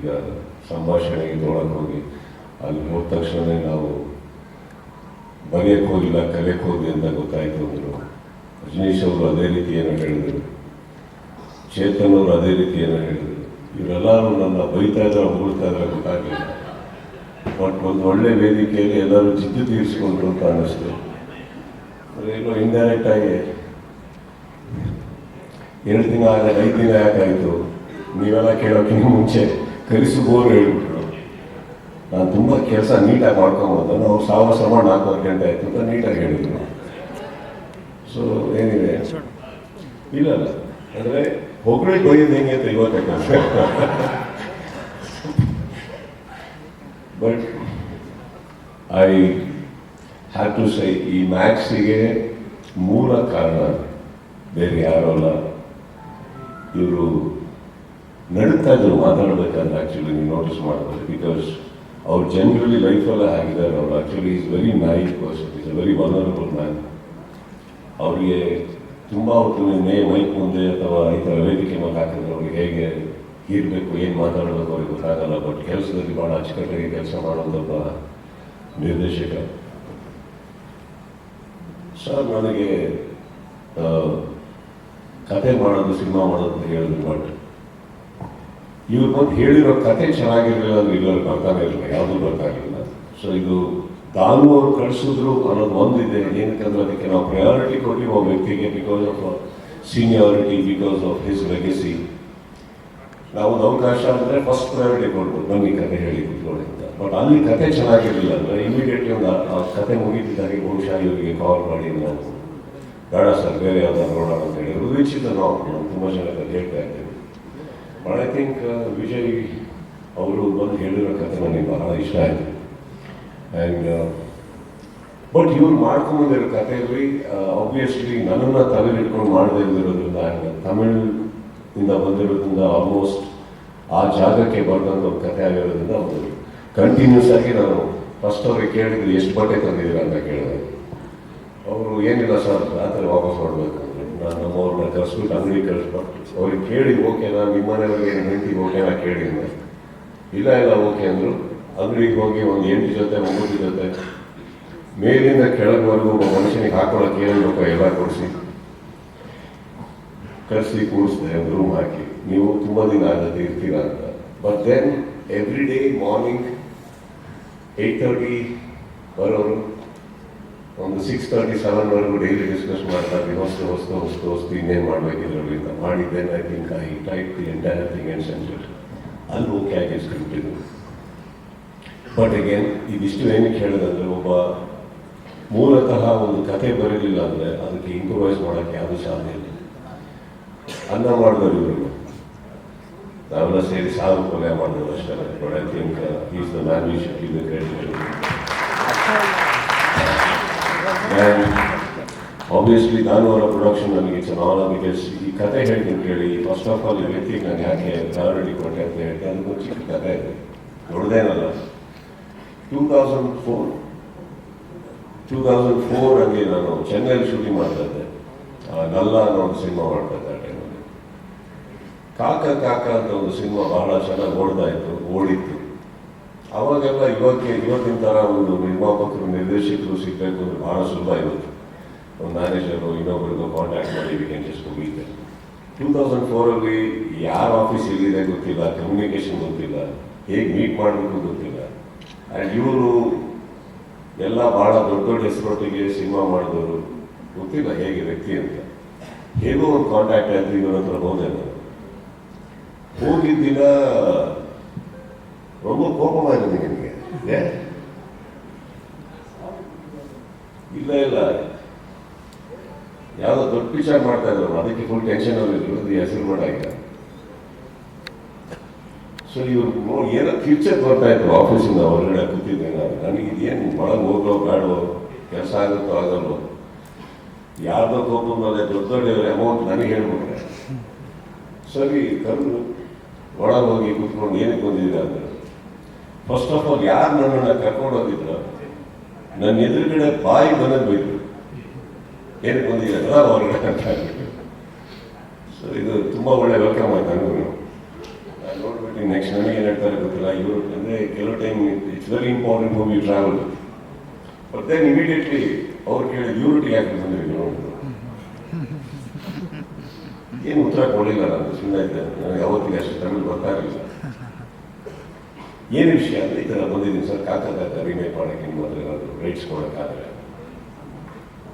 ಈಗ ಸಂಭಾಷಣೆಗೆ ತೊಗೊಳಕ್ಕೆ ಹೋಗಿ ಅಲ್ಲಿ ಹೋದ ತಕ್ಷಣ ನಾವು ಬರೆಯಕ್ಕೆ ಹೋಗಿಲ್ಲ, ಕಲಿಯಕ್ಕೆ ಹೋಗಿ ಅಂತ ಗೊತ್ತಾಯಿತು ಅಂದರು. ರಜನೀಶ್ ಅವರು ಅದೇ ರೀತಿಯನ್ನು ಹೇಳಿದರು, ಚೇತನ್ ಅವರು ಅದೇ ರೀತಿಯನ್ನು ಹೇಳಿದರು. ಇವರೆಲ್ಲರೂ ನನ್ನ ಬೈತಾ ಇದ್ದಾರೆ, ಹೊಗಳ್ತಾ ಇದ್ದಾರೆ ಗೊತ್ತಾಗಲಿಲ್ಲ. ಬಟ್ ಒಂದು ಒಳ್ಳೆ ವೇದಿಕೆಯಲ್ಲಿ ಎಲ್ಲರೂ ಜಿದ್ದು ತೀರಿಸಿಕೊಂಡ್ರು ಅಂತ ಅನ್ನಿಸ್ತು. ಎಲ್ಲೋ ಇಂಡೈರೆಕ್ಟ್ ಆಗಿ 2 ದಿನ ಆಗ 5 ದಿನ ಯಾಕಾಯಿತು ನೀವೆಲ್ಲ ಕೇಳೋಕ್ಕಿಂತ ಮುಂಚೆ ಕಲಿಸುವವರು ಹೇಳ್ಬಿಟ್ರು. ನಾನು ತುಂಬ ಕೆಲಸ ನೀಟಾಗಿ ಮಾಡ್ಕೊಬೋದು, ನಾವು ಸಾವಸ ಮಾಡಿ 4 ಗಂಟೆ ಆಯಿತು ಅಂತ ನೀಟಾಗಿ ಹೇಳಿದ್ರು. ಸೊ ಏನಿದೆ ಇಲ್ಲ ಅಂದರೆ ಹೊಗಳಿ ಬೈಯೋದು ಹೆಂಗೆ ಅಂತ ಇವತ್ತೇ ಬಟ್ ಐ ಹ್ಯಾವ್ ಟು ಸೈ ಈ ಮ್ಯಾಕ್ಸಿಗೆ ಮೂಲ ಕಾರಣ ಬೇರೆ ಯಾರೂ ಅಲ್ಲ. ಇವರು ನಡುತ್ತಾ ಇದ್ರು ಮಾತಾಡಬೇಕಾದ್ರೆ. ಆ್ಯಕ್ಚುಲಿ ನೀವು ನೋಟಿಸ್ ಮಾಡ್ಬೋದು, ಬಿಕಾಸ್ ಅವ್ರು ಜನರಲಿ ಲೈಫೆಲ್ಲ ಆಗಿದ್ದಾರೆ. ಅವರು actually is very nice person, is a very vulnerable man. ಅವರಿಗೆ ತುಂಬ ಹೊತ್ತು ಮೈಕ್ ಮುಂದೆ ಅಥವಾ ಈ ಥರ ವೇದಿಕೆ ಮೇಲೆ ಹಾಕಿದ್ರೆ ಅವ್ರಿಗೆ ಹೇಗೆ ಇರಬೇಕು, ಏನು ಮಾತಾಡಬೇಕು ಅವ್ರಿಗೆ ಗೊತ್ತಾಗಲ್ಲ. ಬಟ್ ಕೆಲಸದಲ್ಲಿ ಭಾಳ ಅಚ್ಚುಕಟ್ಟಾಗಿ ಕೆಲಸ ಮಾಡೋದೊಬ್ಬ ನಿರ್ದೇಶಕ. ಸರ್ ನನಗೆ ಕತೆ ಮಾಡೋದು, ಸಿನಿಮಾ ಮಾಡೋದು ಅಂತ ಹೇಳಿದ್ರು. ಬಟ್ ಇವ್ರು ಬಂದು ಹೇಳಿರೋ ಕತೆ ಚೆನ್ನಾಗಿರಲಿಲ್ಲ ಅಂದ್ರೆ ಇಲ್ಲವ್ರು ಬರ್ತಾನೆ ಇರಲಿಲ್ಲ, ಯಾವುದೂ ಬರ್ತಾಗಿಲ್ಲ. ಸೊ ಇದು ದಾನು ಅವರು ಕಳಿಸಿದ್ರು ಅನ್ನೋದು ಒಂದಿದೆ. ಏನಕ್ಕಂದ್ರೆ ಅದಕ್ಕೆ ನಾವು ಪ್ರಯಾರಿಟಿ ಕೊಟ್ಟಿವಿ ಒಬ್ಬ ವ್ಯಕ್ತಿಗೆ, because of seniority, because of his legacy. ನಾವು ಒಂದು ಅವಕಾಶ ಅಂದರೆ ಫಸ್ಟ್ ಪ್ರಯಾರಿಟಿ ಕೊಡ್ಬೋದು, ಬನ್ನಿ ಕತೆ ಹೇಳಿ ಕೂತ್ಕೊಳ್ಳಿ ಅಂತ. ಬಟ್ ಅಲ್ಲಿ ಕತೆ ಚೆನ್ನಾಗಿರಲಿಲ್ಲ ಅಂದರೆ ಇಮಿಡಿಯೇಟ್ಲಿ ಒಂದು ಆ ಕತೆ ಮುಗಿತಿದ್ದಾಗೆ ಬಹುಶಃ ಇವರಿಗೆ ಕಾಲ್ ಮಾಡಿ ನಾವು ಬೇಡ ಸರ್ ಬೇರೆ ಯಾವ್ದಾದ್ರು ನೋಡೋಣ ಅಂತ ಹೇಳಿದ್ರು. ವಿಚಿತ ನಾವು ತುಂಬ ಜನ ಹೇಳ್ತಾ ಇದ್ದೇವೆ. ಬಟ್ ಐ ಥಿಂಕ್ ವಿಜಯ್ ಅವರು ಬಂದು ಹೇಳಿರೋ ಕತೆ ನನಗೆ ಬಹಳ ಇಷ್ಟ ಆಯಿತು. ಆ್ಯಂಡ್ ಬಟ್ ಇವ್ರು ಮಾಡ್ಕೊಂಬಂದಿರೋ ಕಥೆಯಲ್ಲಿ ಆಬ್ವಿಯಸ್ಲಿ ನನ್ನನ್ನು ತಲೆಯಲ್ಲಿ ಇಟ್ಕೊಂಡು ಮಾಡದೇ ಇರೋದ್ರಿಂದ, ತಮಿಳಿಂದ ಬಂದಿರೋದ್ರಿಂದ ಆಲ್ಮೋಸ್ಟ್ ಆ ಜಾಗಕ್ಕೆ ಬರೆದಂಥ ಒಂದು ಕಥೆ ಆಗಿರೋದ್ರಿಂದ ಒಂದು ಕಂಟಿನ್ಯೂಸ್ ಆಗಿ ನಾನು ಫಸ್ಟ್ ಅವ್ರಿಗೆ ಕೇಳಿದ್ರು ಎಷ್ಟು ಬಟ್ಟೆ ತಂದಿದ್ದೀರ ಅಂತ ಕೇಳಿದೆ. ಅವರು ಏನಿಲ್ಲ ಸರ್ ರಾತ್ರಿ ವಾಪಸ್ ಮಾಡಬೇಕು ಅಂದರೆ ನಾನು ನಮ್ಮವ್ರನ್ನ ಕರೆಸ್ಬಿಟ್ಟು ಅಂಗಡಿ ಕಳಿಸ್ಬಿಟ್ಟು ಅವ್ರಿಗೆ ಕೇಳಿ ಓಕೆನಾ, ನಿಮ್ಮ ಮನೆಯವ್ರಿಗೆ ಹೆಂಡತಿಗೆ ಓಕೆನಾ ಕೇಳಿದ್ದೆ. ಇಲ್ಲ ಓಕೆ ಅಂದರು. ಅಂಗಡಿಗೆ ಹೋಗಿ ಒಂದು 8 ಜೊತೆ 9 ಜೊತೆ ಮೇಲಿಂದ ಕೆಳಗವರೆಗೂ ಒಬ್ಬ ಮನುಷ್ಯನಿಗೆ ಹಾಕೊಳ್ಳೋಕೆ ಏನು ಬೇಕೋ ಎಲ್ಲ ಕೊಡಿಸಿ ಕರೆಸಿ ಕೂರಿಸಿದೆ, ಒಂದು ರೂಮ್ ಹಾಕಿ. ನೀವು ತುಂಬ ದಿನ ಆಗತ್ತೆ ಇರ್ತೀರಾ ಅಂತ. But then every day morning 8:30 ಬರೋರು, ಒಂದು 6:30 7ವರೆಗೂ ಡೈಲಿ ಡಿಸ್ಕಸ್ ಮಾಡ್ತಾ ಇದ್ವಿ. ಹೊಸ್ತು ಇನ್ನೇನು ಮಾಡಬೇಕಿದ್ರಲ್ಲಿ ಅಂತ ಮಾಡಿದ್ದೇನೆ. I think I type the entire thing and sent it. ಅಲ್ಲಿ ಓಕೆ ಆಗಿ ಸ್ಕ್ರಿಪ್ಟ್ ಇದು. ಬಟ್ ಅಗೇನ್ ಇದಿಷ್ಟು ಏನಕ್ಕೆ ಹೇಳೋದಂದರೆ, ಒಬ್ಬ ಮೂಲತಃ ಒಂದು ಕತೆ ಬರೀಲಿಲ್ಲ ಅಂದರೆ ಅದಕ್ಕೆ ಇಂಪ್ರೂವೈಸ್ ಮಾಡೋಕ್ಕೆ ಯಾವುದೂ ಸಾಧ್ಯ ಇಲ್ಲ. ಅನ್ನ ಮಾಡಿದವರು ಇವರು, ನಾವೆಲ್ಲ ಸೇರಿ ಸಾವು ಕೊಲೆ ಮಾಡಿದ್ರು ಅಷ್ಟೇ. But I think is the man we should give the credit. Obviously ನಾನು ಅವರ ಪ್ರೊಡಕ್ಷನ್ ನನಗೆ ಇಟ್ಸ್ ಅನ್ ಆನರ್, ಬಿಕಾಸ್ ಈ ಕತೆ ಹೇಳ್ತೀನಿ ಕೇಳಿ. ಫಸ್ಟ್ ಆಫ್ ಆಲ್ ಈ ವ್ಯಕ್ತಿಗೆ ನಾನು ಯಾಕೆ ಪ್ರಯಾರಿಟಿ ಕೊಟ್ಟೆ ಅಂತ ಹೇಳ್ತೀನಿ. ಅದಕ್ಕೊಂದು ಚಿಕ್ಕ ಕತೆ ಇದೆ, ದೊಡ್ಡದೇನಲ್ಲ. 2004 ಹಂಗೆ ನಾನು ಚೆನ್ನೈಲಿ ಶೂಟಿಂಗ್ ಮಾಡ್ತಾ ಇದ್ದೆ. ನಲ್ಲ ಅನ್ನೋ ಒಂದು ಸಿನಿಮಾ ಮಾಡ್ತಾ ಇದ್ದೆ ಆ ಟೈಮಲ್ಲಿ. ಕಾಕ ಅಂತ ಒಂದು ಸಿನಿಮಾ ಬಹಳ ಚೆನ್ನಾಗಿ ಓಡಿತ್ತು. ಅವಾಗೆಲ್ಲ ಇವತ್ತಿನ ಥರ ಒಂದು ನಿರ್ಮಾಪಕರು ನಿರ್ದೇಶಕರು ಸಿಗಬೇಕು ಅಂದರೆ ಭಾಳ ಸುಲಭ ಇವತ್ತು. ಒಂದು ಮ್ಯಾನೇಜರು ಇನ್ನೊಬ್ಬರಿಗೂ ಕಾಂಟ್ಯಾಕ್ಟ್ ಮಾಡಿ ವಿ ಕ್ಯಾನ್ ಜಸ್ಟ್ ಮೀಟ್. 2004 ಯಾರ ಆಫೀಸ್ ಎಲ್ಲಿದೆ ಗೊತ್ತಿಲ್ಲ, ಕಮ್ಯುನಿಕೇಷನ್ ಗೊತ್ತಿಲ್ಲ, ಹೇಗೆ ಮೀಟ್ ಮಾಡಬೇಕು ಗೊತ್ತಿಲ್ಲ. ಆ್ಯಂಡ್ ಇವರು ಎಲ್ಲ ಭಾಳ ದೊಡ್ಡ ಹೆಸರೊಟ್ಟಿಗೆ ಸಿನಿಮಾ ಮಾಡಿದವರು, ಗೊತ್ತಿಲ್ಲ ಹೇಗೆ ವ್ಯಕ್ತಿ ಅಂತ. ಹೇಗೋ ಒಂದು ಕಾಂಟ್ಯಾಕ್ಟ್ ಆಯಿತು, ಇವರ ಹತ್ರ ಹೋದೆ ನಾನು. ಹೋಗಿದ್ದ ದಿನ ரொம்ப கோபமாயிருந்தீங்க நீங்க. ಇಲ್ಲ ಯಾವುದೋ ದೊಡ್ಡ ವಿಚಾರ ಮಾಡ್ತಾ ಇದ್ರು, ಅದಕ್ಕೆ ಫುಲ್ ಟೆನ್ಷನ್ ಆಗಿದ್ರು. ಅದು ಹೆಸರು ಮಾಡಾಗ ಸೊ ಇವ್ರು ಏನೋ ಫ್ಯೂಚರ್ ಬರ್ತಾ ಇದ್ರು. ಆಫೀಸಿಂದ ಹೊರಗಡೆ ಕೂತಿದ್ದೆ ನಾನು. ನನಗೆ ಇದೇನು ಒಳಗೆ ಹೋಗೋ ಬೇಡವೋ, ಕೆಲಸ ಆಗುತ್ತೋ ಆಗಲ್ವೋ, ಯಾರ್ದೋ ಕೋಪ ಮೇಲೆ ದೊಡ್ಡ ಅಮೌಂಟ್ ನನಗೆ ಹೇಳ್ಬಿಟ್ರೆ ಸರಿ ಕರೆದು ಒಳಗೆ ಹೋಗಿ ಕೂತ್ಕೊಂಡು ಏನಕ್ಕೆ ಬಂದಿದ್ದೀರಾ ಅಂದರೆ, ಫಸ್ಟ್ ಆಫ್ ಆಲ್ ಯಾರು ನನ್ನನ್ನು ಕರ್ಕೊಂಡು ಹೋಗಿದ್ರು ನನ್ನ ಎದುರುಗಡೆ ಬಾಯಿ ಬಂದಲ್ಲಿ ಬೈದ್ರು, ಏನಕ್ಕೆ ಬಂದಿದ್ದೀರ ಹೊರಗಡೆ ಅಂತ ಹೇಳ್ಬಿಟ್ಟು. ಸೊ ಇದು ತುಂಬ ಒಳ್ಳೆ ವೆಲ್ಕಮ್ ಆಯ್ತು ನನಗೂ. ನಾನು ನೋಡ್ಬಿಟ್ಟು ಕೊಟ್ಬಿಡ್ತೀನಿ, ನೆಕ್ಸ್ಟ್ ನನಗೆ ಏನು ಹೇಳ್ತಾರೆ ಗೊತ್ತಿಲ್ಲ. ಇವರು ಅಂದರೆ ಕೆಲವು time it's very important home you travel. But then immediately ಅವ್ರು ಕೇಳಿದ ಯೂನಿಟಿ ಯಾಕೆ ಬಂದಿರಿ ನೋಡಿದ್ರು, ಏನು ಉತ್ತರ ಕೊಡಲಿಲ್ಲ. ನಾನು ಸುಮ್ಮನೆ ಇದ್ದೆ, ನನಗೆ ಯಾವತ್ತಿಗೆ ಅಷ್ಟು ತಮಿಳು ಬರ್ತಾ ಇರಲಿಲ್ಲ. ಏನು ವಿಷಯ ಅಂದರೆ ಈ ಥರ ಬಂದಿದ್ದೀನಿ ಸರ್, ಕಾಕ ರಿಮೇಕ್ ಮಾಡೋಕ್ಕೆ ನಿಮ್ಮ ಹತ್ರ ಏನಾದರೂ ರೈಟ್ಸ್ ಕೊಡೋಕ್ಕಾಗಲ್ಲ,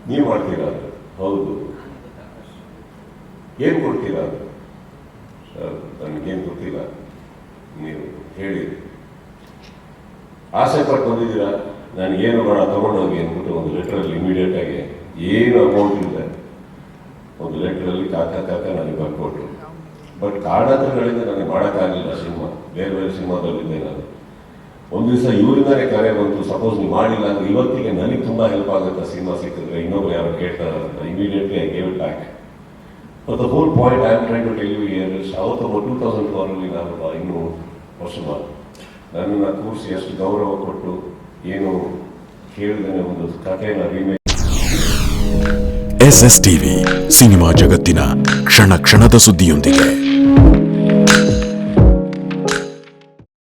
ನೀವು ಮಾಡ್ತೀರಾ? ಹೌದು. ಏನು ಕೊಡ್ತೀರಾ? ಸರ್ ನನಗೇನು ಗೊತ್ತಿಲ್ಲ, ನೀವು ಹೇಳಿ. ಆಸೆ ಪಟ್ಟು ಬಂದಿದ್ದೀರಾ, ನನಗೇನು ಬೇಡ ತೊಗೊಂಡೋಗಿ ಅಂದ್ಬಿಟ್ಟು ಒಂದು ಲೆಟ್ರಲ್ಲಿ ಇಮಿಡಿಯೇಟಾಗಿ ಏನು ಅಮೌಂಟ್ ಇದೆ ಒಂದು ಲೆಟ್ರಲ್ಲಿ ಕಾಕ ನನಗೆ ಬರ್ಕೊಟ್ರು. ಬಟ್ ಕಾರಣಗಳಿಂದ ನನಗೆ ಮಾಡೋಕ್ಕಾಗಲಿಲ್ಲ. ಸಿನಿಮಾ ಬೇರೆ ಬೇರೆ ಸಿನಿಮಾದಲ್ಲಿದ್ದೆ ನಾನು. ಒಂದು ದಿವಸ ಇವರಿಂದಾನೇ ಕರೆ ಬಂತು, ಸಪೋಸ್ ನೀವು ಮಾಡಿಲ್ಲ ಅಂದರೆ ಇವತ್ತಿಗೆ ನನಗೆ ತುಂಬ ಹೆಲ್ಪ್ ಆಗುತ್ತೆ ಸಿನಿಮಾ ಸಿಕ್ಕಿದ್ರೆ, ಇನ್ನೊಬ್ರು ಯಾರು ಕೇಳ್ತಾರೆ ಅಂತ. Immediately I gave it back. But the whole point I am trying to tell you here is, ಅವತ್ತು 2004 ನಾನು ಇನ್ನೂ ಹೊಸ ನನ್ನನ್ನು ಕೂರಿಸಿ ಎಷ್ಟು ಗೌರವ ಕೊಟ್ಟು ಏನು ಕೇಳಿದ್ರೆ ಒಂದು ಕಥೆನ ರೀಮೇಕ್. SS TV ಸಿನಿಮಾ ಜಗತ್ತಿನ ಕ್ಷಣ ಕ್ಷಣದ ಸುದ್ದಿಯೊಂದಿಗೆ.